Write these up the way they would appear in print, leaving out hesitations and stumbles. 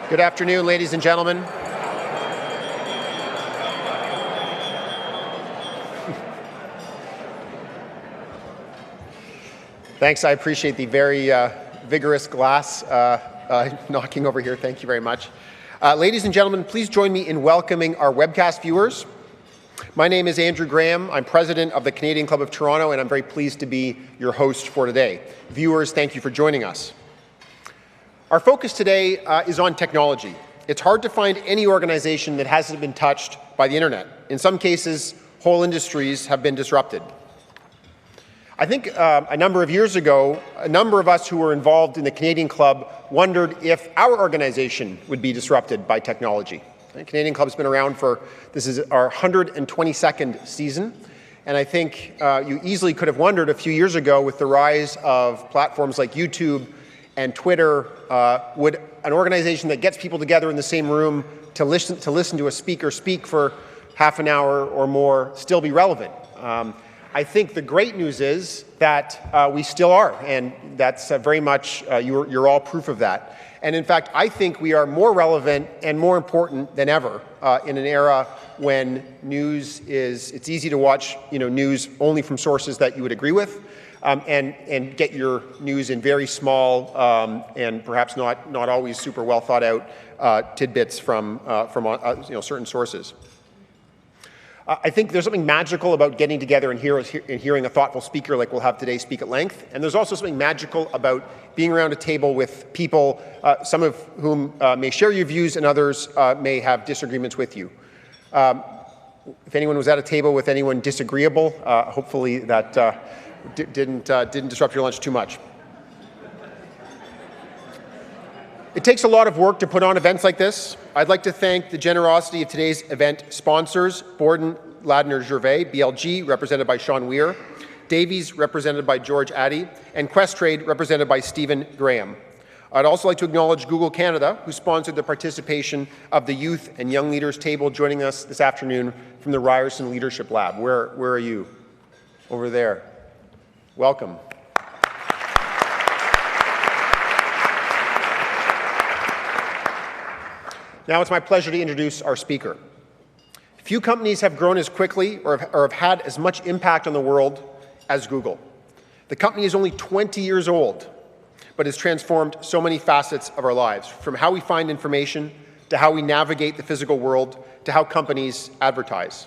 Good afternoon, ladies and gentlemen. Thanks, I appreciate the very vigorous glass knocking over here. Thank you very much. Ladies and gentlemen, please join me in welcoming our webcast viewers. My name is Andrew Graham. I'm president of the Canadian Club of Toronto, and I'm very pleased to be your host for today. Viewers, thank you for joining us. Our focus today is on technology. It's hard to find any organization that hasn't been touched by the internet. In some cases, whole industries have been disrupted. I think a number of years ago, a number of us who were involved in the Canadian Club wondered if our organization would be disrupted by technology. The Canadian Club's been around this is our 122nd season, and I think you easily could have wondered a few years ago with the rise of platforms like YouTube and Twitter, would an organization that gets people together in the same room to listen to a speaker speak for half an hour or more still be relevant? I think the great news is that we still are, and that's very much, you're all proof of that. And in fact, I think we are more relevant and more important than ever in an era when it's easy to watch news only from sources that you would agree with, and get your news in very small and perhaps not always super well thought out tidbits from certain sources. I think there's something magical about getting together and hearing a thoughtful speaker like we'll have today speak at length. And there's also something magical about being around a table with people, some of whom may share your views and others may have disagreements with you. If anyone was at a table with anyone disagreeable, hopefully that didn't disrupt your lunch too much. It takes a lot of work to put on events like this. I'd like to thank the generosity of today's event sponsors, Borden Ladner Gervais, BLG, represented by Sean Weir, Davies, represented by George Addy, and Questrade, represented by Stephen Graham. I'd also like to acknowledge Google Canada, who sponsored the participation of the Youth and Young Leaders Table, joining us this afternoon from the Ryerson Leadership Lab. Where are you? Over there. Welcome. Now it's my pleasure to introduce our speaker. Few companies have grown as quickly or have had as much impact on the world as Google. The company is only 20 years old, but has transformed so many facets of our lives, from how we find information, to how we navigate the physical world, to how companies advertise.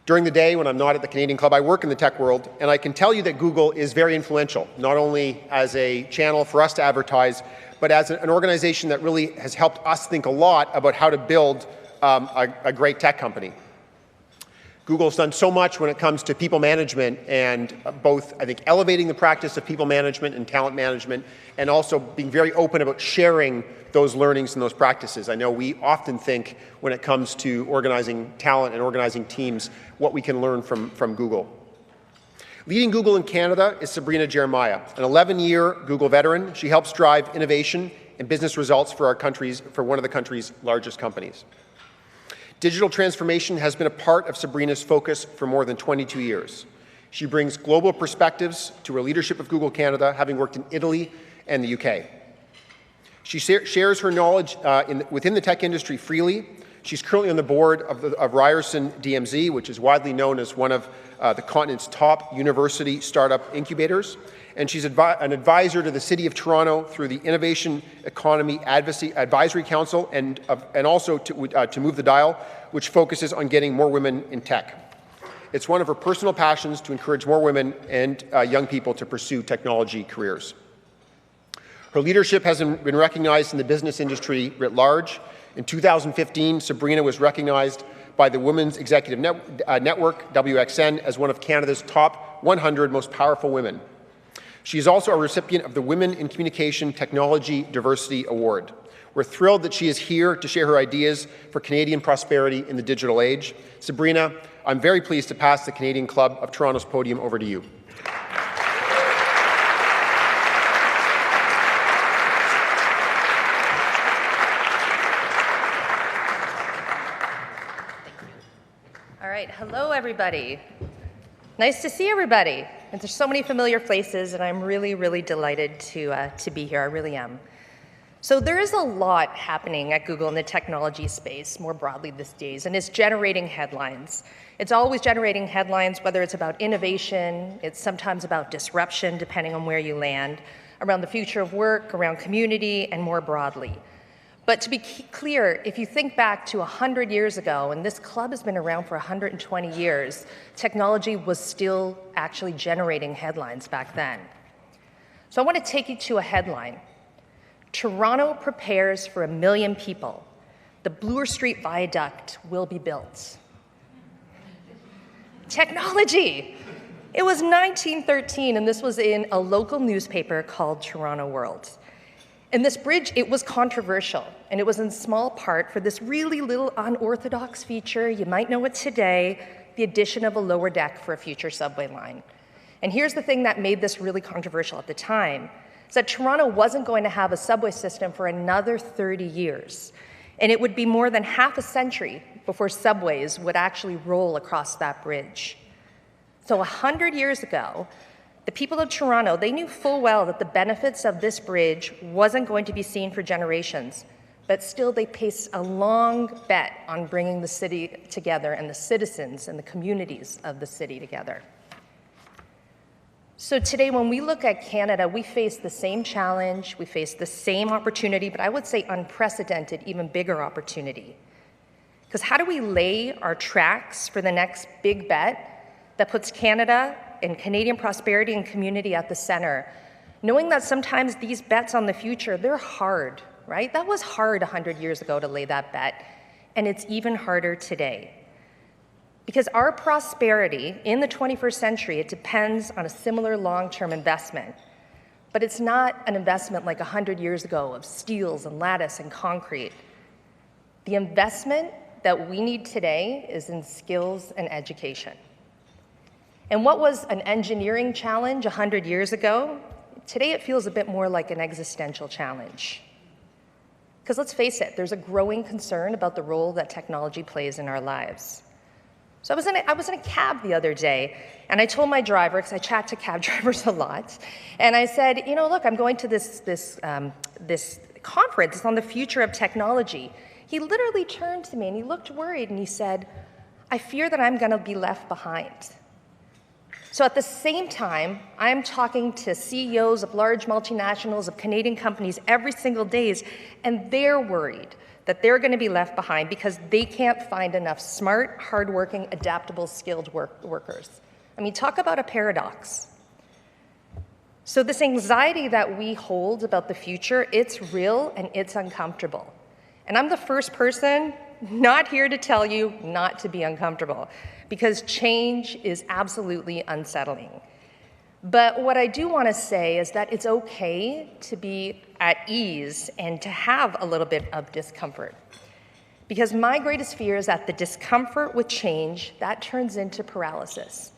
During the day, when I'm not at the Canadian Club, I work in the tech world, and I can tell you that Google is very influential, not only as a channel for us to advertise, but as an organization that really has helped us think a lot about how to build a great tech company. Google's done so much when it comes to people management, and both, I think, elevating the practice of people management and talent management, and also being very open about sharing those learnings and those practices. I know we often think, when it comes to organizing talent and organizing teams, what we can learn from Google. Leading Google in Canada is Sabrina Geremia, an 11-year Google veteran. She helps drive innovation and business results for one of the country's largest companies. Digital transformation has been a part of Sabrina's focus for more than 22 years. She brings global perspectives to her leadership of Google Canada, having worked in Italy and the UK. She shares her knowledge within the tech industry freely. She's currently on the board of Ryerson DMZ, which is widely known as one of the continent's top university startup incubators. And she's an advisor to the City of Toronto through the Innovation Economy Advisory Council, and also to Move the Dial, which focuses on getting more women in tech. It's one of her personal passions to encourage more women and young people to pursue technology careers. Her leadership has been recognized in the business industry writ large. In 2015, Sabrina was recognized by the Women's Executive Network, WXN, as one of Canada's top 100 most powerful women. She is also a recipient of the Women in Communication Technology Diversity Award. We're thrilled that she is here to share her ideas for Canadian prosperity in the digital age. Sabrina, I'm very pleased to pass the Canadian Club of Toronto's podium over to you. All right, hello everybody. Nice to see everybody. And there's so many familiar faces, and I'm really, really delighted to be here. I really am. So there is a lot happening at Google in the technology space more broadly these days, and it's generating headlines. It's always generating headlines, whether it's about innovation, it's sometimes about disruption, depending on where you land, around the future of work, around community, and more broadly. But to be clear, if you think back to 100 years ago, and this club has been around for 120 years, technology was still actually generating headlines back then. So I want to take you to a headline. Toronto prepares for 1 million people. The Bloor Street Viaduct will be built. Technology. It was 1913, and this was in a local newspaper called Toronto World. And this bridge, it was controversial, and it was in small part for this really little unorthodox feature, you might know it today, the addition of a lower deck for a future subway line. And here's the thing that made this really controversial at the time, is that Toronto wasn't going to have a subway system for another 30 years. And it would be more than half a century before subways would actually roll across that bridge. So 100 years ago, the people of Toronto, they knew full well that the benefits of this bridge wasn't going to be seen for generations, but still they placed a long bet on bringing the city together and the citizens and the communities of the city together. So today, when we look at Canada, we face the same challenge, we face the same opportunity, but I would say unprecedented, even bigger opportunity. Because how do we lay our tracks for the next big bet that puts Canada and Canadian prosperity and community at the center, knowing that sometimes these bets on the future, they're hard, right? That was hard 100 years ago to lay that bet, and it's even harder today. Because our prosperity in the 21st century, it depends on a similar long-term investment. But it's not an investment like 100 years ago of steels and lattice and concrete. The investment that we need today is in skills and education. And what was an engineering challenge 100 years ago, today it feels a bit more like an existential challenge. Because let's face it, there's a growing concern about the role that technology plays in our lives. So I was in a cab the other day, and I told my driver, because I chat to cab drivers a lot, and I said, you know, look, I'm going to this conference. It's on the future of technology. He literally turned to me, and he looked worried, and he said, I fear that I'm going to be left behind. So at the same time, I'm talking to CEOs of large multinationals, of Canadian companies every single day, and they're worried that they're going to be left behind because they can't find enough smart, hardworking, adaptable, skilled workers. I mean, talk about a paradox. So this anxiety that we hold about the future, it's real and it's uncomfortable. And I'm the first person not here to tell you not to be uncomfortable, because change is absolutely unsettling. But what I do want to say is that it's okay to be at ease and to have a little bit of discomfort. Because my greatest fear is that the discomfort with change, that turns into paralysis.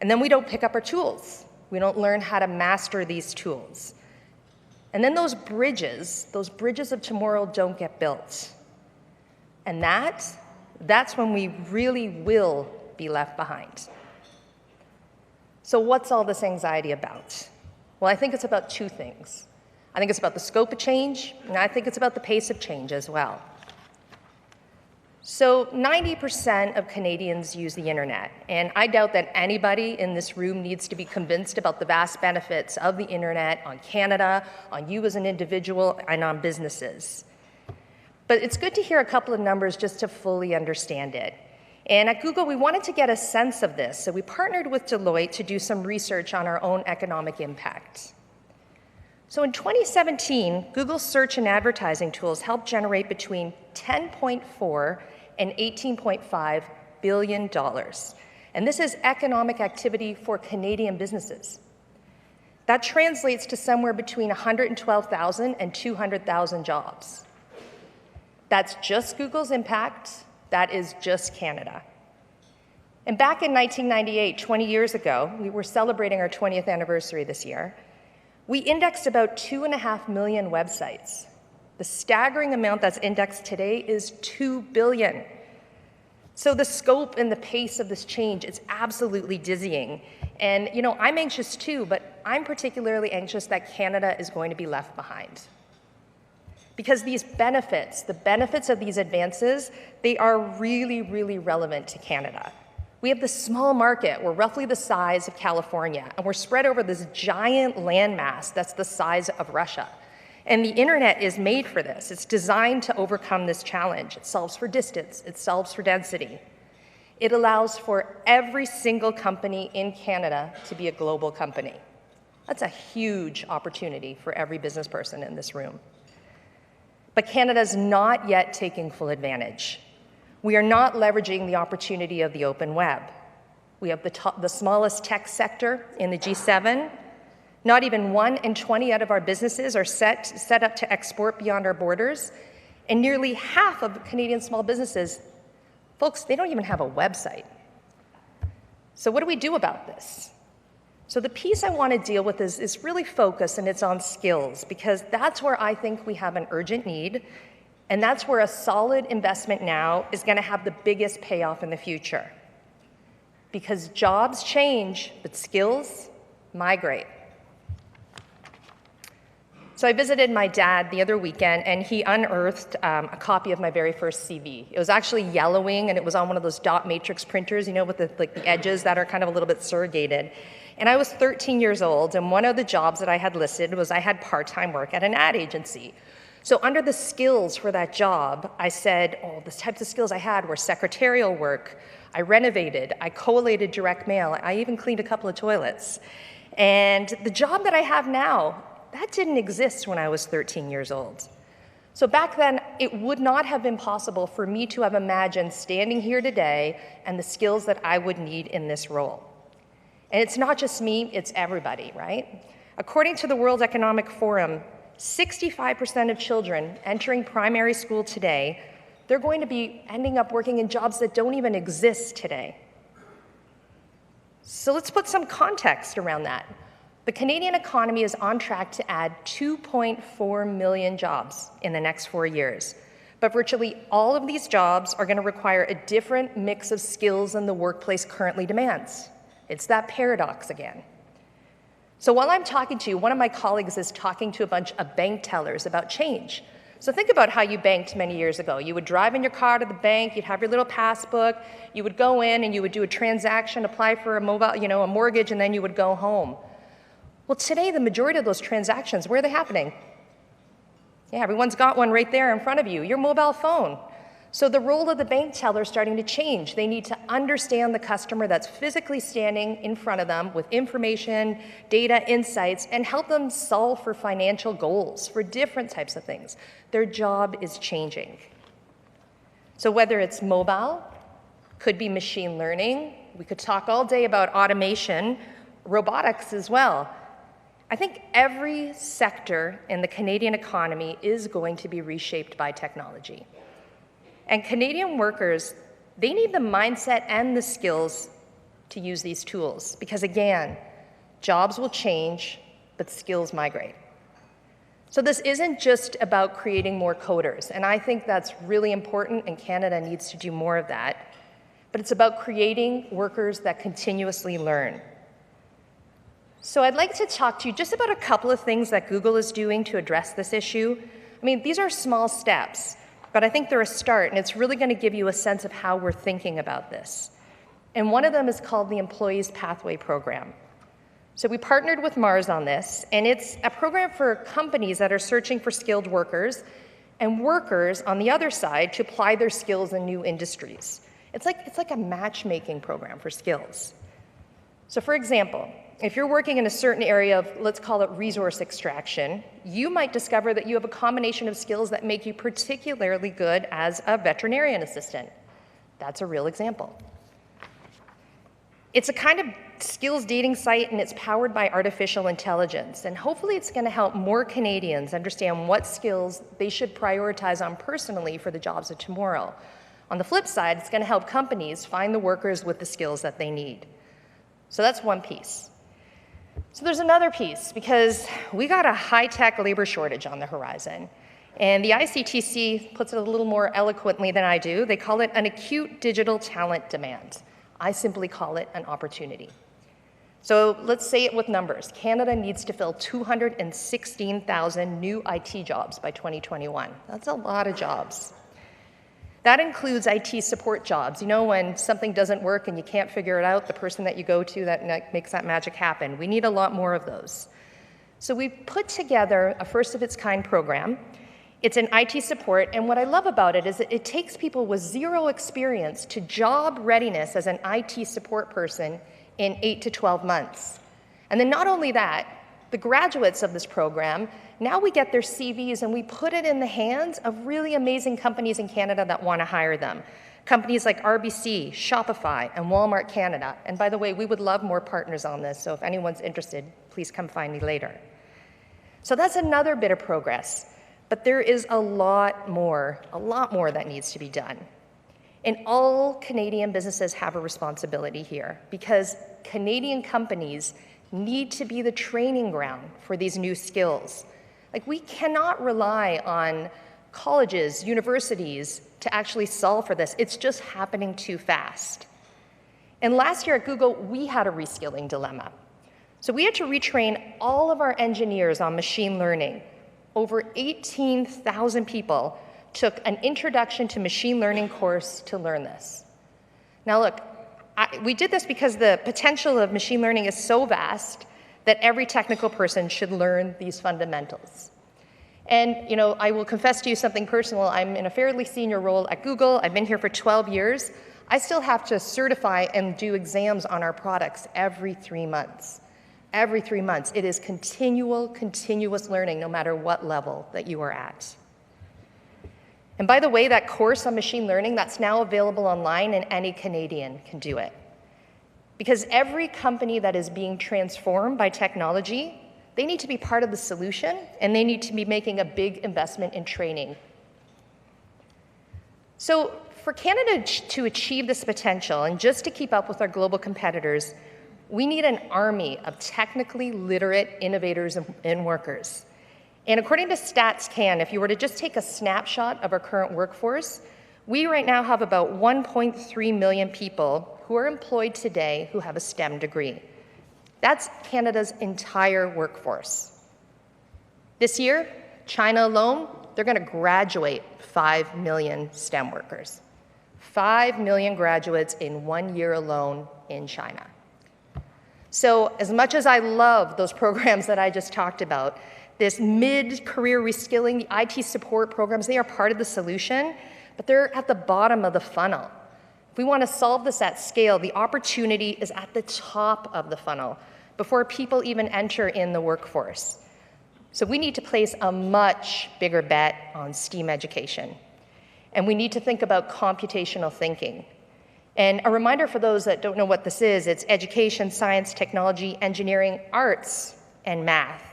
And then we don't pick up our tools. We don't learn how to master these tools. And then those bridges of tomorrow don't get built. And that's when we really will be left behind. So what's all this anxiety about? Well, I think it's about two things. I think it's about the scope of change, and I think it's about the pace of change as well. So 90% of Canadians use the internet, and I doubt that anybody in this room needs to be convinced about the vast benefits of the internet on Canada, on you as an individual, and on businesses. But it's good to hear a couple of numbers just to fully understand it. And at Google, we wanted to get a sense of this, so we partnered with Deloitte to do some research on our own economic impact. So in 2017, Google's search and advertising tools helped generate between $10.4 and $18.5 billion. And this is economic activity for Canadian businesses. That translates to somewhere between 112,000 and 200,000 jobs. That's just Google's impact. That is just Canada. And back in 1998, 20 years ago, we were celebrating our 20th anniversary this year, we indexed about 2.5 million websites. The staggering amount that's indexed today is 2 billion. So the scope and the pace of this change, it's absolutely dizzying. And you know, I'm anxious too, but I'm particularly anxious that Canada is going to be left behind. Because these benefits, the benefits of these advances, they are really, really relevant to Canada. We have this small market. We're roughly the size of California, and we're spread over this giant landmass that's the size of Russia. And the internet is made for this. It's designed to overcome this challenge. It solves for distance. It solves for density. It allows for every single company in Canada to be a global company. That's a huge opportunity for every business person in this room. But Canada's not yet taking full advantage. We are not leveraging the opportunity of the open web. We have the smallest tech sector in the G7. Not even 1 in 20 out of our businesses are set up to export beyond our borders. And nearly half of Canadian small businesses, folks, they don't even have a website. So what do we do about this? So the piece I want to deal with is really focused, and it's on skills, because that's where I think we have an urgent need, and that's where a solid investment now is going to have the biggest payoff in the future. Because jobs change, but skills migrate. So I visited my dad the other weekend, and he unearthed a copy of my very first CV. It was actually yellowing, and it was on one of those dot matrix printers, you know, with the edges that are kind of a little bit surrogated. And I was 13 years old, and one of the jobs that I had listed was I had part-time work at an ad agency. So under the skills for that job, I said, oh, the types of skills I had were secretarial work, I renovated, I collated direct mail, I even cleaned a couple of toilets. And the job that I have now, that didn't exist when I was 13 years old. So back then, it would not have been possible for me to have imagined standing here today and the skills that I would need in this role. And it's not just me, it's everybody, right? According to the World Economic Forum, 65% of children entering primary school today, they're going to be ending up working in jobs that don't even exist today. So let's put some context around that. The Canadian economy is on track to add 2.4 million jobs in the next 4 years. But virtually all of these jobs are going to require a different mix of skills than the workplace currently demands. It's that paradox again. So while I'm talking to you, one of my colleagues is talking to a bunch of bank tellers about change. So think about how you banked many years ago. You would drive in your car to the bank, you'd have your little passbook, you would go in and you would do a transaction, apply for a a mortgage, and then you would go home. Well, today, the majority of those transactions, where are they happening? Yeah, everyone's got one right there in front of you, your mobile phone. So the role of the bank teller is starting to change. They need to understand the customer that's physically standing in front of them with information, data, insights, and help them solve for financial goals, for different types of things. Their job is changing. So whether it's mobile, could be machine learning, we could talk all day about automation, robotics as well. I think every sector in the Canadian economy is going to be reshaped by technology. And Canadian workers, they need the mindset and the skills to use these tools because, again, jobs will change, but skills migrate. So this isn't just about creating more coders, and I think that's really important, and Canada needs to do more of that, but it's about creating workers that continuously learn. So I'd like to talk to you just about a couple of things that Google is doing to address this issue. I mean, these are small steps, but I think they're a start, and it's really going to give you a sense of how we're thinking about this. And one of them is called the Employees Pathway Program. So we partnered with Mars on this, and it's a program for companies that are searching for skilled workers and workers on the other side to apply their skills in new industries. It's like a matchmaking program for skills. So for example, if you're working in a certain area of, let's call it resource extraction, you might discover that you have a combination of skills that make you particularly good as a veterinarian assistant. That's a real example. It's a kind of skills dating site, and it's powered by artificial intelligence. And hopefully it's going to help more Canadians understand what skills they should prioritize on personally for the jobs of tomorrow. On the flip side, it's going to help companies find the workers with the skills that they need. So that's one piece. So there's another piece, because we got a high-tech labor shortage on the horizon. And the ICTC puts it a little more eloquently than I do. They call it an acute digital talent demand. I simply call it an opportunity. So let's say it with numbers. Canada needs to fill 216,000 new IT jobs by 2021. That's a lot of jobs. That includes IT support jobs. You know, when something doesn't work and you can't figure it out, the person that you go to that makes that magic happen. We need a lot more of those. So we've put together a first-of-its-kind program. It's an IT support, and what I love about it is that it takes people with zero experience to job readiness as an IT support person in 8 to 12 months. And then not only that, the graduates of this program, now we get their CVs and we put it in the hands of really amazing companies in Canada that want to hire them. Companies like RBC, Shopify, and Walmart Canada. And by the way, we would love more partners on this, so if anyone's interested, please come find me later. So that's another bit of progress, but there is a lot more that needs to be done. And all Canadian businesses have a responsibility here because Canadian companies need to be the training ground for these new skills. Like, we cannot rely on colleges, universities to actually solve for this. It's just happening too fast. And last year at Google, we had a reskilling dilemma. So we had to retrain all of our engineers on machine learning. Over 18,000 people took an introduction to machine learning course to learn this. Now look, we did this because the potential of machine learning is so vast that every technical person should learn these fundamentals. And I will confess to you something personal. I'm in a fairly senior role at Google. I've been here for 12 years. I still have to certify and do exams on our products every 3 months. Every 3 months. It is continuous learning, no matter what level that you are at. And by the way, that course on machine learning, that's now available online, and any Canadian can do it. Because every company that is being transformed by technology, they need to be part of the solution, and they need to be making a big investment in training. So for Canada to achieve this potential, and just to keep up with our global competitors, we need an army of technically literate innovators and workers. And according to StatsCan, if you were to just take a snapshot of our current workforce, we right now have about 1.3 million people who are employed today who have a STEM degree. That's Canada's entire workforce. This year, China alone, they're going to graduate 5 million STEM workers. 5 million graduates in 1 year alone in China. So as much as I love those programs that I just talked about, this mid-career reskilling, the IT support programs, they are part of the solution, but they're at the bottom of the funnel. If we want to solve this at scale, the opportunity is at the top of the funnel before people even enter in the workforce. So we need to place a much bigger bet on STEAM education. And we need to think about computational thinking. And a reminder for those that don't know what this is, it's education, science, technology, engineering, arts, and math.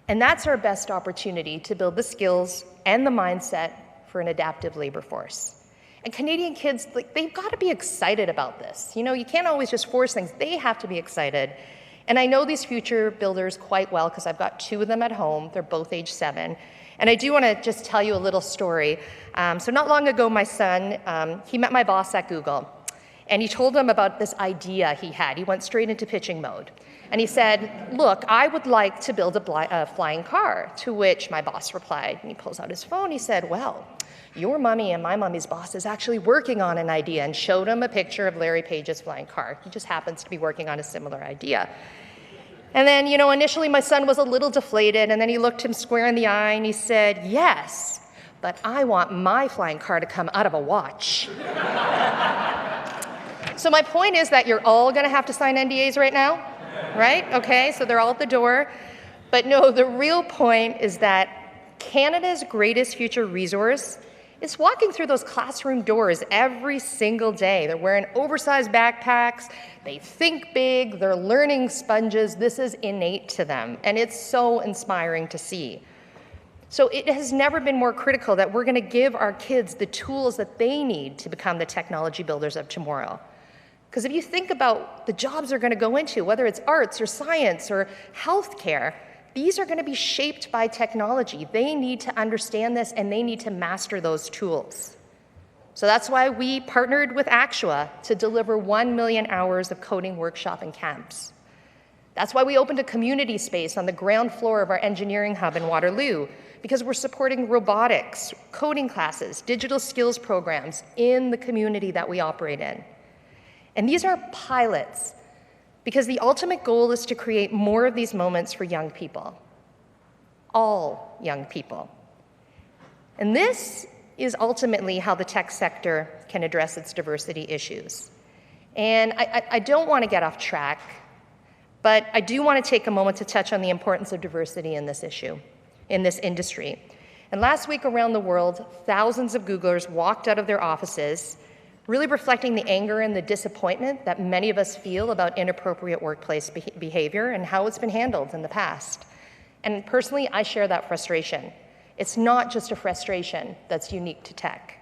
And that's our best opportunity to build the skills and the mindset for an adaptive labor force. And Canadian kids, they've got to be excited about this. You can't always just force things. They have to be excited. And I know these future builders quite well because I've got 2 of them at home. They're both age 7. And I do want to just tell you a little story. So not long ago, my son, he met my boss at Google. And he told him about this idea he had. He went straight into pitching mode. And he said, look, I would like to build a flying car, to which my boss replied. And he pulls out his phone. He said, well, your mommy and my mommy's boss is actually working on an idea, and showed him a picture of Larry Page's flying car. He just happens to be working on a similar idea. And then, initially my son was a little deflated, and then he looked him square in the eye and he said, yes, but I want my flying car to come out of a watch. So my point is that you're all going to have to sign NDAs right now, right? Okay, so they're all at the door. But no, the real point is that Canada's greatest future resource is walking through those classroom doors every single day. They're wearing oversized backpacks, they think big, they're learning sponges. This is innate to them, and it's so inspiring to see. So it has never been more critical that we're going to give our kids the tools that they need to become the technology builders of tomorrow. Because if you think about the jobs they're going to go into, whether it's arts or science or healthcare, these are going to be shaped by technology. They need to understand this, and they need to master those tools. So that's why we partnered with Actua to deliver 1 million hours of coding workshop and camps. That's why we opened a community space on the ground floor of our engineering hub in Waterloo, because we're supporting robotics, coding classes, digital skills programs in the community that we operate in. And these are pilots, because the ultimate goal is to create more of these moments for young people, all young people. And this is ultimately how the tech sector can address its diversity issues. And I don't want to get off track, but I do want to take a moment to touch on the importance of diversity in this issue, in this industry. And last week around the world, thousands of Googlers walked out of their offices, really reflecting the anger and the disappointment that many of us feel about inappropriate workplace behavior and how it's been handled in the past. And personally, I share that frustration. It's not just a frustration that's unique to tech.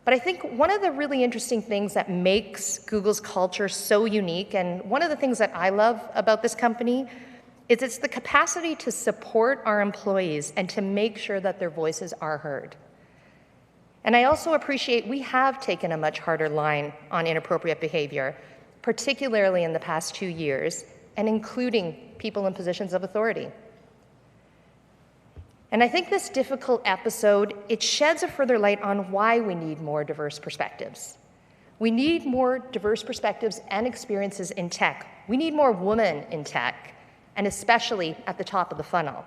But I think one of the really interesting things that makes Google's culture so unique, and one of the things that I love about this company, is it's the capacity to support our employees and to make sure that their voices are heard. And I also appreciate we have taken a much harder line on inappropriate behavior, particularly in the past 2 years, and including people in positions of authority. And I think this difficult episode, it sheds a further light on why we need more diverse perspectives. We need more diverse perspectives and experiences in tech. We need more women in tech, and especially at the top of the funnel.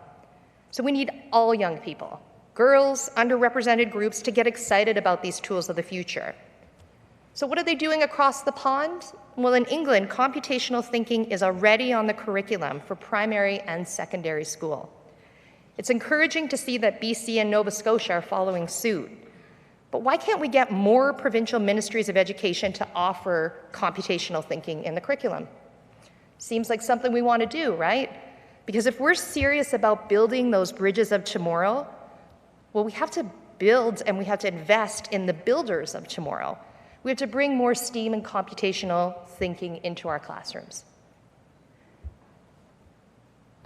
So we need all young people, girls, underrepresented groups, to get excited about these tools of the future. So what are they doing across the pond? Well, in England, computational thinking is already on the curriculum for primary and secondary school. It's encouraging to see that BC and Nova Scotia are following suit. But why can't we get more provincial ministries of education to offer computational thinking in the curriculum? Seems like something we want to do, right? Because if we're serious about building those bridges of tomorrow, well, we have to build and we have to invest in the builders of tomorrow. We have to bring more STEAM and computational thinking into our classrooms.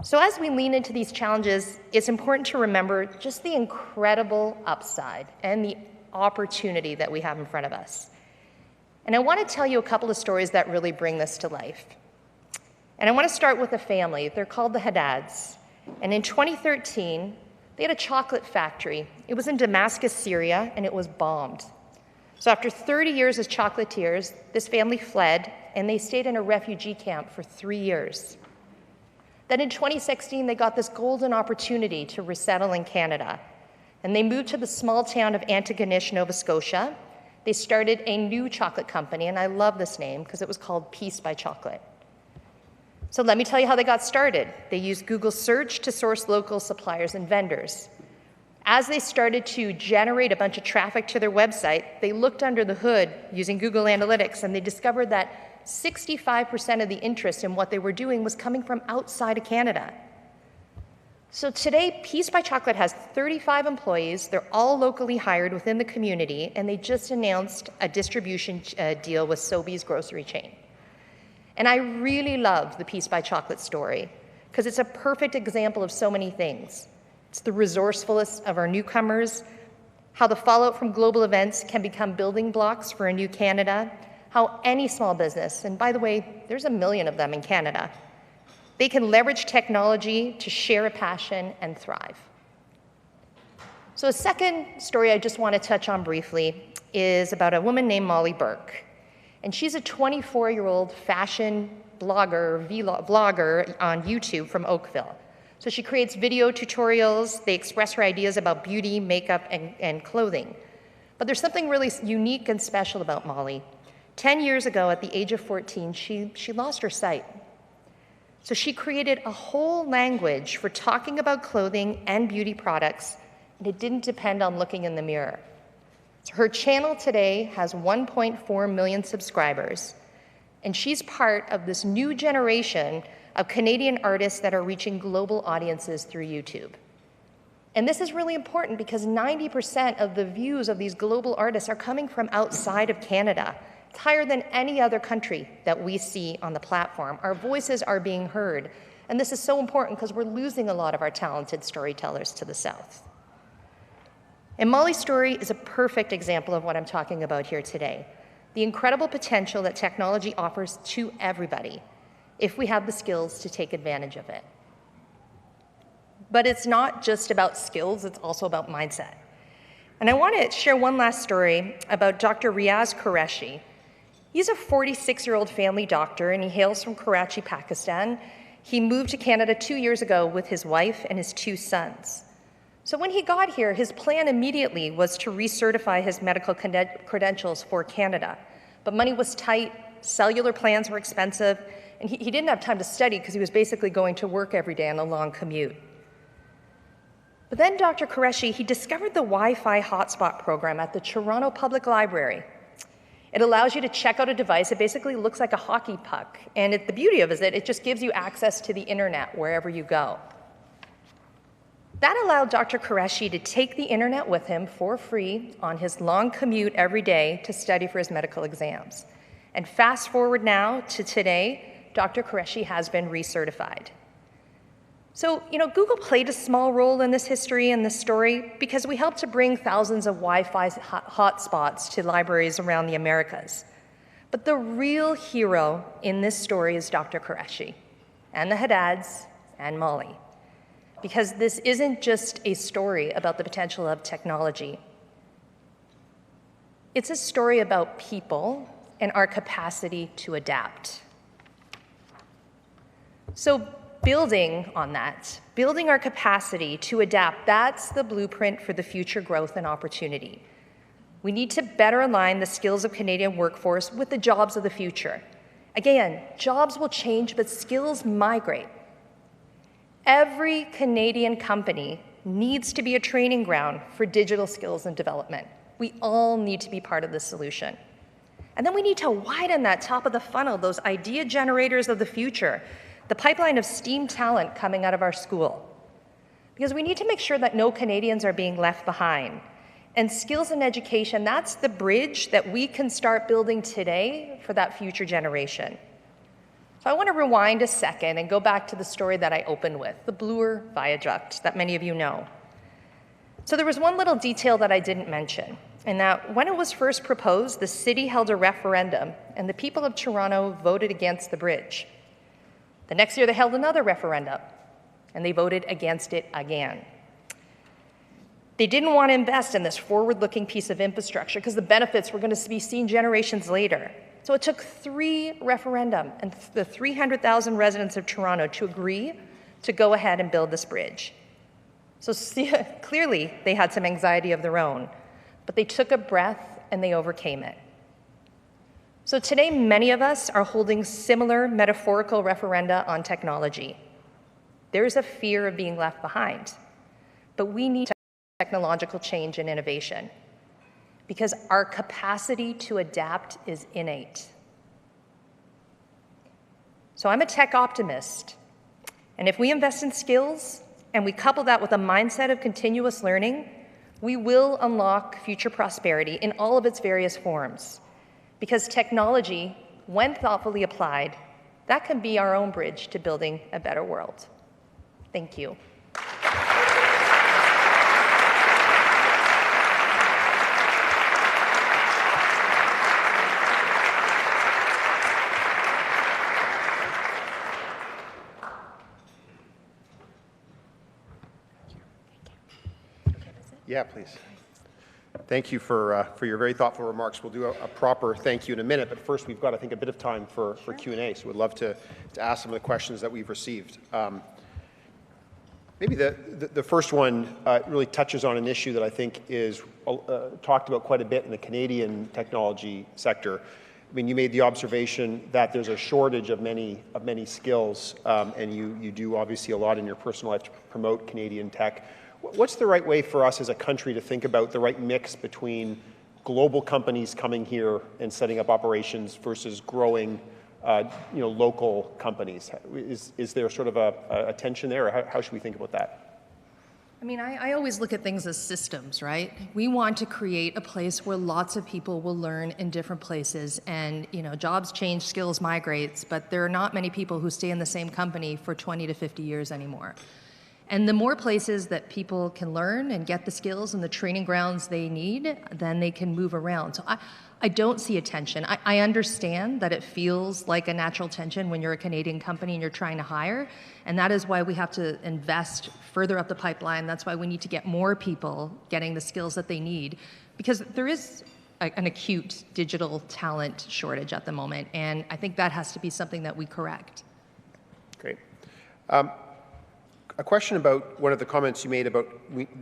So as we lean into these challenges, it's important to remember just the incredible upside and the opportunity that we have in front of us. And I want to tell you a couple of stories that really bring this to life. And I want to start with a family. They're called the Haddads. And in 2013, they had a chocolate factory. It was in Damascus, Syria, and it was bombed. So after 30 years as chocolatiers, this family fled, and they stayed in a refugee camp for 3 years. Then in 2016, they got this golden opportunity to resettle in Canada. And they moved to the small town of Antigonish, Nova Scotia. They started a new chocolate company, and I love this name because it was called Peace by Chocolate. So let me tell you how they got started. They used Google Search to source local suppliers and vendors. As they started to generate a bunch of traffic to their website, they looked under the hood using Google Analytics, and they discovered that 65% of the interest in what they were doing was coming from outside of Canada. So today, Peace by Chocolate has 35 employees. They're all locally hired within the community, and they just announced a distribution deal with Sobeys grocery chain. And I really love the Peace by Chocolate story because it's a perfect example of so many things. It's the resourcefulness of our newcomers, how the fallout from global events can become building blocks for a new Canada, how any small business, and by the way, there's 1 million of them in Canada, they can leverage technology to share a passion and thrive. So a second story I just want to touch on briefly is about a woman named Molly Burke. And she's a 24-year-old fashion vlogger on YouTube from Oakville. So she creates video tutorials. They express her ideas about beauty, makeup, and clothing. But there's something really unique and special about Molly. 10 years ago, at the age of 14, she lost her sight. So she created a whole language for talking about clothing and beauty products, and it didn't depend on looking in the mirror. So her channel today has 1.4 million subscribers, and she's part of this new generation of Canadian artists that are reaching global audiences through YouTube. And this is really important because 90% of the views of these global artists are coming from outside of Canada. It's higher than any other country that we see on the platform. Our voices are being heard. And this is so important because we're losing a lot of our talented storytellers to the South. And Molly's story is a perfect example of what I'm talking about here today. The incredible potential that technology offers to everybody. if we have the skills to take advantage of it. But it's not just about skills, it's also about mindset. And I want to share one last story about Dr. Riaz Qureshi. He's a 46-year-old family doctor, and he hails from Karachi, Pakistan. He moved to Canada 2 years ago with his wife and his 2 sons. So when he got here, his plan immediately was to recertify his medical credentials for Canada. But money was tight, cellular plans were expensive, and he didn't have time to study because he was basically going to work every day on a long commute. But then Dr. Qureshi, he discovered the Wi-Fi hotspot program at the Toronto Public Library. It allows you to check out a device. It basically looks like a hockey puck. And the beauty of it is that it just gives you access to the internet wherever you go. That allowed Dr. Qureshi to take the internet with him for free on his long commute every day to study for his medical exams. And fast forward now to today, Dr. Qureshi has been recertified. So, Google played a small role in this history and this story because we helped to bring thousands of Wi-Fi hotspots to libraries around the Americas. But the real hero in this story is Dr. Qureshi and the Haddads and Molly. Because this isn't just a story about the potential of technology. It's a story about people and our capacity to adapt. So building on that, building our capacity to adapt, that's the blueprint for the future growth and opportunity. We need to better align the skills of Canadian workforce with the jobs of the future. Again, jobs will change, but skills migrate. Every Canadian company needs to be a training ground for digital skills and development. We all need to be part of the solution. And then we need to widen that top of the funnel, those idea generators of the future, the pipeline of STEAM talent coming out of our school. Because we need to make sure that no Canadians are being left behind. And skills and education, that's the bridge that we can start building today for that future generation. So I want to rewind a second and go back to the story that I opened with, the Bloor Viaduct that many of you know. So there was one little detail that I didn't mention, and that when it was first proposed, the city held a referendum, and the people of Toronto voted against the bridge. The next year, they held another referendum, and they voted against it again. They didn't want to invest in this forward-looking piece of infrastructure because the benefits were going to be seen generations later. So it took 3 referenda and the 300,000 residents of Toronto to agree to go ahead and build this bridge. So clearly, they had some anxiety of their own, but they took a breath and they overcame it. So today, many of us are holding similar metaphorical referenda on technology. There's a fear of being left behind, but we need technological change and innovation because our capacity to adapt is innate. So I'm a tech optimist, and if we invest in skills and we couple that with a mindset of continuous learning, we will unlock future prosperity in all of its various forms. Because technology, when thoughtfully applied, that can be our own bridge to building a better world. Thank you. Yeah, please. Thank you for your very thoughtful remarks. We'll do a proper thank you in a minute, but first we've got, I think, a bit of time for Q&A, so we'd love to ask some of the questions that we've received. Maybe the first one really touches on an issue that I think is talked about quite a bit in the Canadian technology sector. I mean, you made the observation that there's a shortage of many skills, and you do obviously a lot in your personal life to promote Canadian tech. What's the right way for us as a country to think about the right mix between global companies coming here and setting up operations versus growing, local companies? Is there sort of a tension there, or how should we think about that? I mean, I always look at things as systems, right? We want to create a place where lots of people will learn in different places, and jobs change, skills migrates, but there are not many people who stay in the same company for 20 to 50 years anymore. And the more places that people can learn and get the skills and the training grounds they need, then they can move around. So I don't see a tension. I understand that it feels like a natural tension when you're a Canadian company and you're trying to hire, and that is why we have to invest further up the pipeline. That's why we need to get more people getting the skills that they need, because there is an acute digital talent shortage at the moment, and I think that has to be something that we correct. Great. A question about one of the comments you made about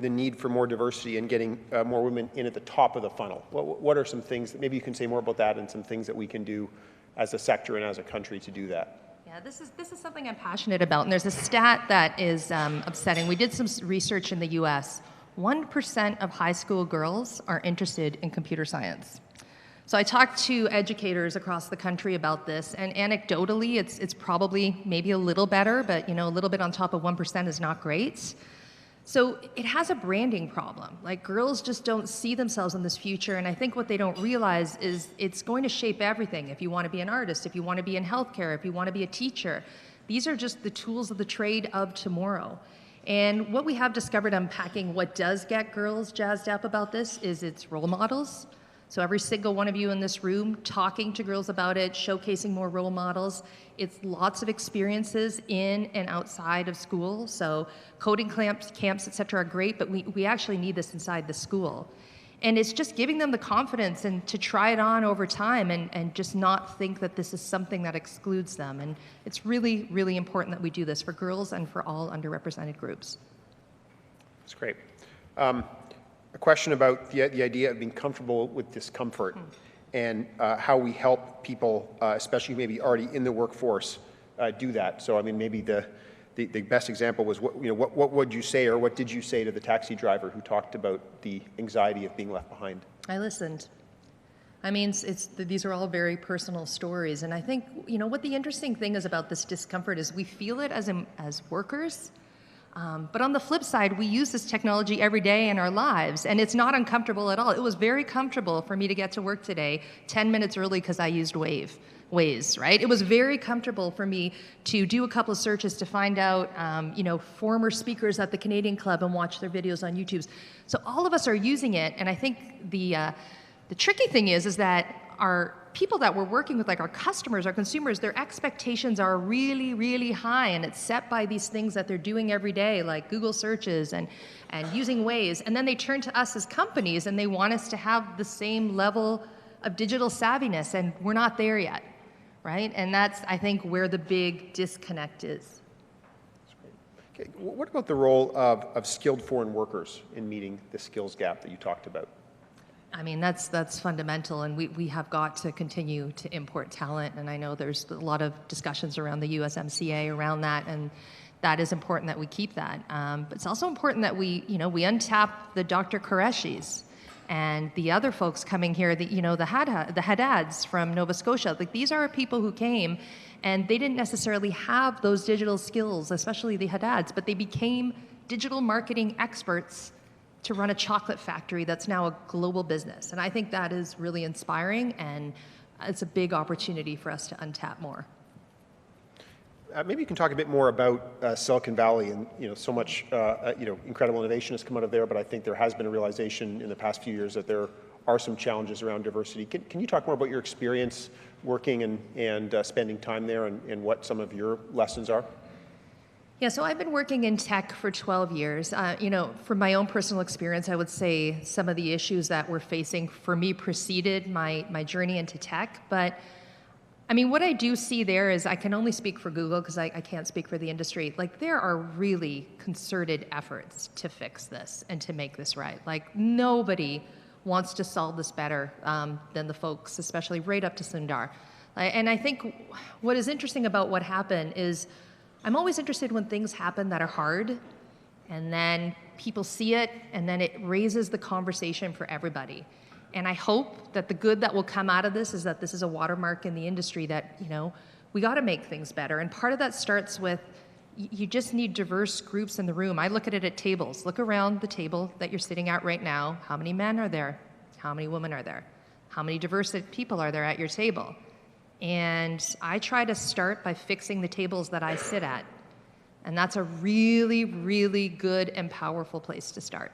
the need for more diversity and getting more women in at the top of the funnel. What are some things that maybe you can say more about that, and some things that we can do as a sector and as a country to do that? Yeah, this is something I'm passionate about, and there's a stat that is upsetting. We did some research in the US. 1% of high school girls are interested in computer science. So I talked to educators across the country about this, and anecdotally, it's probably maybe a little better, but a little bit on top of 1% is not great. So it has a branding problem. Like, girls just don't see themselves in this future, and I think what they don't realize is it's going to shape everything. If you want to be an artist, if you want to be in healthcare, if you want to be a teacher, these are just the tools of the trade of tomorrow. And what we have discovered unpacking what does get girls jazzed up about this is its role models. So every single one of you in this room talking to girls about it, showcasing more role models. It's lots of experiences in and outside of school. So coding camps, et cetera, are great, but we actually need this inside the school. And it's just giving them the confidence and to try it on over time, and just not think that this is something that excludes them. And it's really, really important that we do this for girls and for all underrepresented groups. That's great. A question about the idea of being comfortable with discomfort and how we help people, especially maybe already in the workforce, do that. So, I mean, maybe the best example was what would you say, or what did you say to the taxi driver who talked about the anxiety of being left behind? I listened. I mean, these are all very personal stories, and I think what the interesting thing is about this discomfort is we feel it as workers. But on the flip side, we use this technology every day in our lives, and it's not uncomfortable at all. It was very comfortable for me to get to work today 10 minutes early because I used Waze, right? It was very comfortable for me to do a couple of searches to find out, former speakers at the Canadian Club and watch their videos on YouTube. So all of us are using it, and I think the tricky thing is that our people that we're working with, like our customers, our consumers, their expectations are really, really high, and it's set by these things that they're doing every day, like Google searches and using Waze. And then they turn to us as companies, and they want us to have the same level of digital savviness, and we're not there yet, right? And that's, I think, where the big disconnect is. Okay. What about the role of skilled foreign workers in meeting the skills gap that you talked about? I mean, that's fundamental, and we have got to continue to import talent, and I know there's a lot of discussions around the USMCA around that, and that is important that we keep that. But it's also important that we untap the Dr. Qureshi's and the other folks coming here, the Haddads from Nova Scotia. Like, these are people who came, and they didn't necessarily have those digital skills, especially the Haddads, but they became digital marketing experts to run a chocolate factory that's now a global business. And I think that is really inspiring, and it's a big opportunity for us to untap more. Maybe you can talk a bit more about Silicon Valley, and so much incredible innovation has come out of there, but I think there has been a realization in the past few years that there are some challenges around diversity. Can you talk more about your experience working and spending time there, and what some of your lessons are? Yeah, so I've been working in tech for 12 years. From my own personal experience, I would say some of the issues that we're facing for me preceded my journey into tech. But I mean, what I do see there is, I can only speak for Google because I can't speak for the industry. Like, there are really concerted efforts to fix this and to make this right. Like, nobody wants to solve this better than the folks, especially right up to Sundar. And I think what is interesting about what happened is, I'm always interested when things happen that are hard, and then people see it, and then it raises the conversation for everybody. And I hope that the good that will come out of this is that this is a watermark in the industry that, we got to make things better. And part of that starts with, you just need diverse groups in the room. I look at it at tables. Look around the table that you're sitting at right now. How many men are there? How many women are there? How many diverse people are there at your table? And I try to start by fixing the tables that I sit at. And that's a really, really good and powerful place to start.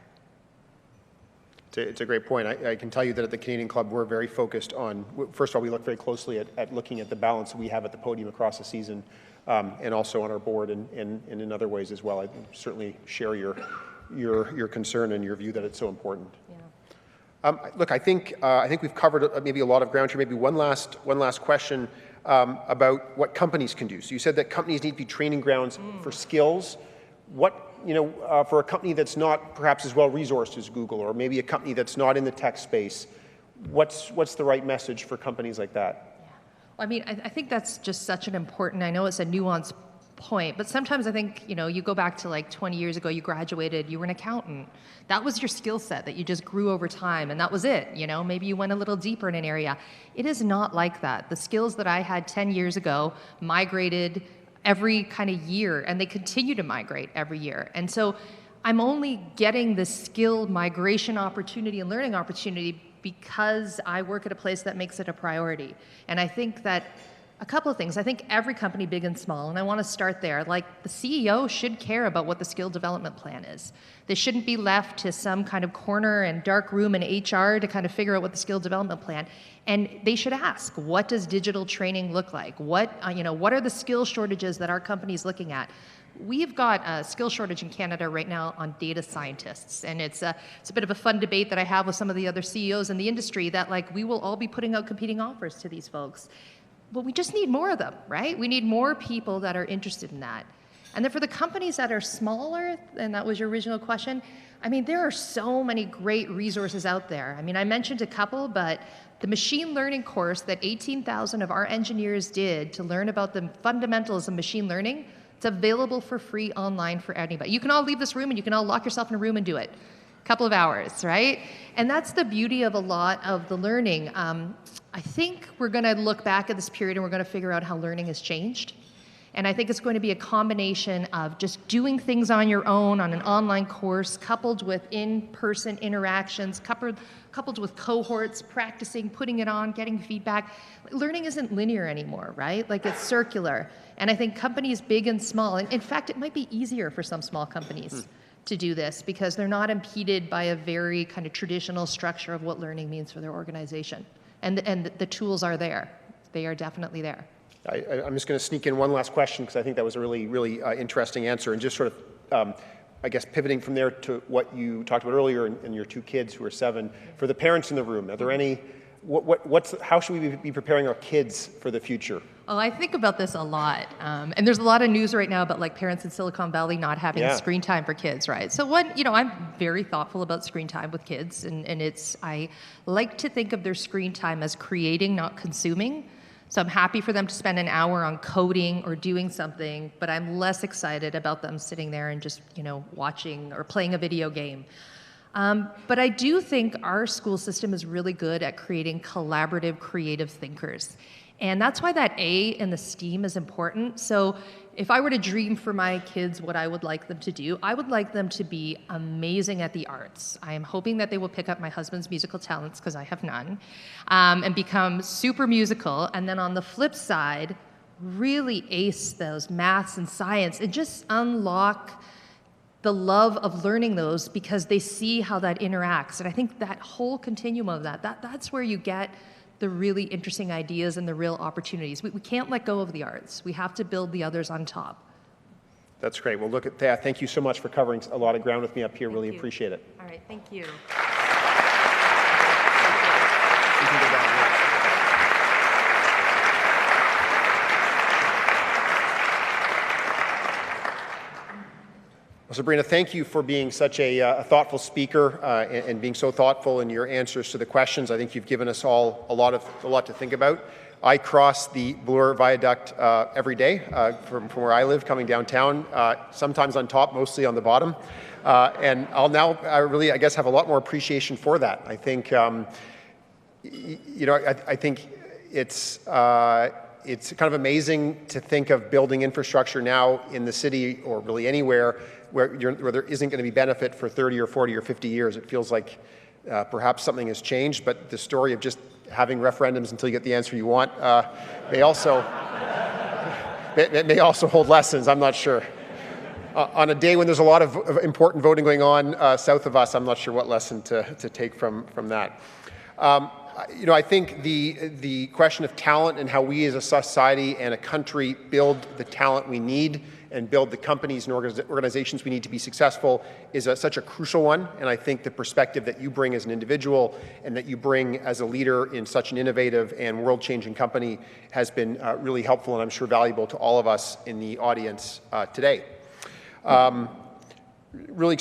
It's a great point. I can tell you that at the Canadian Club, we're very focused on, first of all, we look very closely at looking at the balance we have at the podium across the season, and also on our board and in other ways as well. I certainly share your concern and your view that it's so important. Yeah. Look, I think we've covered maybe a lot of ground here. Maybe one last question about what companies can do. So you said that companies need to be training grounds for skills. What, for a company that's not perhaps as well resourced as Google, or maybe a company that's not in the tech space, what's the right message for companies like that? Yeah. Well, I mean, I think that's just such an important, I know it's a nuanced point, but sometimes I think, you go back to like 20 years ago, you graduated, you were an accountant. That was your skill set that you just grew over time, and that was it. Maybe you went a little deeper in an area. It is not like that. The skills that I had 10 years ago migrated every kind of year, and they continue to migrate every year. And so I'm only getting the skill migration opportunity and learning opportunity because I work at a place that makes it a priority. And I think that a couple of things. I think every company, big and small, and I want to start there, like the CEO should care about what the skill development plan is. They shouldn't be left to some kind of corner and dark room in HR to kind of figure out what the skill development plan. And they should ask, what does digital training look like? What are the skill shortages that our company is looking at? We've got a skill shortage in Canada right now on data scientists, and it's a bit of a fun debate that I have with some of the other CEOs in the industry that we will all be putting out competing offers to these folks. But we just need more of them, right? We need more people that are interested in that. And then for the companies that are smaller, and that was your original question, I mean, there are so many great resources out there. I mean, I mentioned a couple, but the machine learning course that 18,000 of our engineers did to learn about the fundamentals of machine learning, it's available for free online for anybody. You can all leave this room and you can all lock yourself in a room and do it. Couple of hours, right? And that's the beauty of a lot of the learning. I think we're going to look back at this period and we're going to figure out how learning has changed. And I think it's going to be a combination of just doing things on your own on an online course, coupled with in-person interactions, coupled with cohorts, practicing, putting it on, getting feedback. Learning isn't linear anymore, right? It's circular. And I think companies big and small, and in fact, it might be easier for some small companies to do this because they're not impeded by a very kind of traditional structure of what learning means for their organization. And the tools are there. They are definitely there. I'm just going to sneak in one last question because I think that was a really, really interesting answer. And just sort of, I guess, pivoting from there to what you talked about earlier and your two kids who are 7. For the parents in the room, are there any, how should we be preparing our kids for the future? Oh, I think about this a lot. And there's a lot of news right now about parents in Silicon Valley not having screen time for kids, right? So I'm very thoughtful about screen time with kids. And I like to think of their screen time as creating, not consuming. So I'm happy for them to spend an hour on coding or doing something, but I'm less excited about them sitting there and just, watching or playing a video game. But I do think our school system is really good at creating collaborative, creative thinkers. And that's why that A in the STEAM is important. So if I were to dream for my kids what I would like them to do, I would like them to be amazing at the arts. I am hoping that they will pick up my husband's musical talents, because I have none, and become super musical. And then on the flip side, really ace those maths and science and just unlock the love of learning those because they see how that interacts. And I think that whole continuum of that's where you get the really interesting ideas and the real opportunities. We can't let go of the arts. We have to build the others on top. That's great. Well, look at that. Thank you so much for covering a lot of ground with me up here. Really appreciate it. All right, thank you. Well, Sabrina, thank you for being such a thoughtful speaker and being so thoughtful in your answers to the questions. I think you've given us all a lot to think about. I cross the Bloor Viaduct every day from where I live, coming downtown, sometimes on top, mostly on the bottom. And I'll now really, I guess, have a lot more appreciation for that. I think, I think it's kind of amazing to think of building infrastructure now in the city or really anywhere where there isn't going to be benefit for 30 or 40 or 50 years. It feels like perhaps something has changed, but the story of just having referendums until you get the answer you want may also hold lessons. I'm not sure. On a day when there's a lot of important voting going on south of us, I'm not sure what lesson to take from that. I think the question of talent and how we as a society and a country build the talent we need and build the companies and organizations we need to be successful is such a crucial one. And I think the perspective that you bring as an individual and that you bring as a leader in such an innovative and world-changing company has been really helpful and I'm sure valuable to all of us in the audience today. Really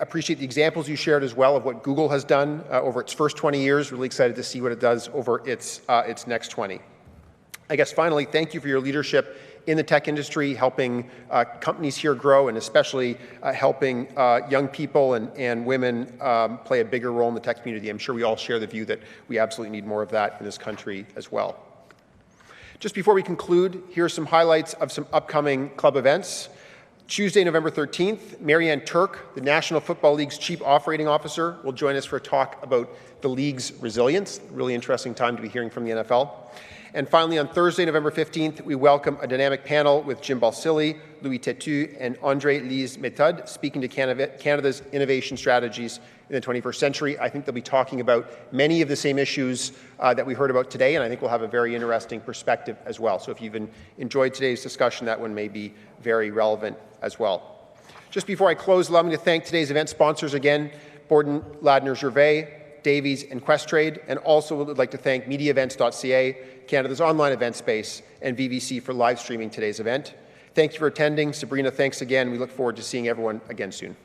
appreciate the examples you shared as well of what Google has done over its first 20 years. Really excited to see what it does over its next 20. I guess finally, thank you for your leadership in the tech industry, helping companies here grow and especially helping young people and women play a bigger role in the tech community. I'm sure we all share the view that we absolutely need more of that in this country as well. Just before we conclude, here are some highlights of some upcoming club events. Tuesday, November 13th, Marianne Turk, the National Football League's Chief Operating Officer, will join us for a talk about the league's resilience. Really interesting time to be hearing from the NFL. And finally, on Thursday, November 15th, we welcome a dynamic panel with Jim Balsillie, Louis Tetu, and André Lise Méthode speaking to Canada's innovation strategies in the 21st century. I think they'll be talking about many of the same issues that we heard about today, and I think we'll have a very interesting perspective as well. So if you've enjoyed today's discussion, that one may be very relevant as well. Just before I close, allow me to thank today's event sponsors again, Borden Ladner Gervais, Davies, and Questrade, and also would like to thank MediaEvents.ca, Canada's online event space, and VVC for live streaming today's event. Thank you for attending. Sabrina, thanks again. We look forward to seeing everyone again soon.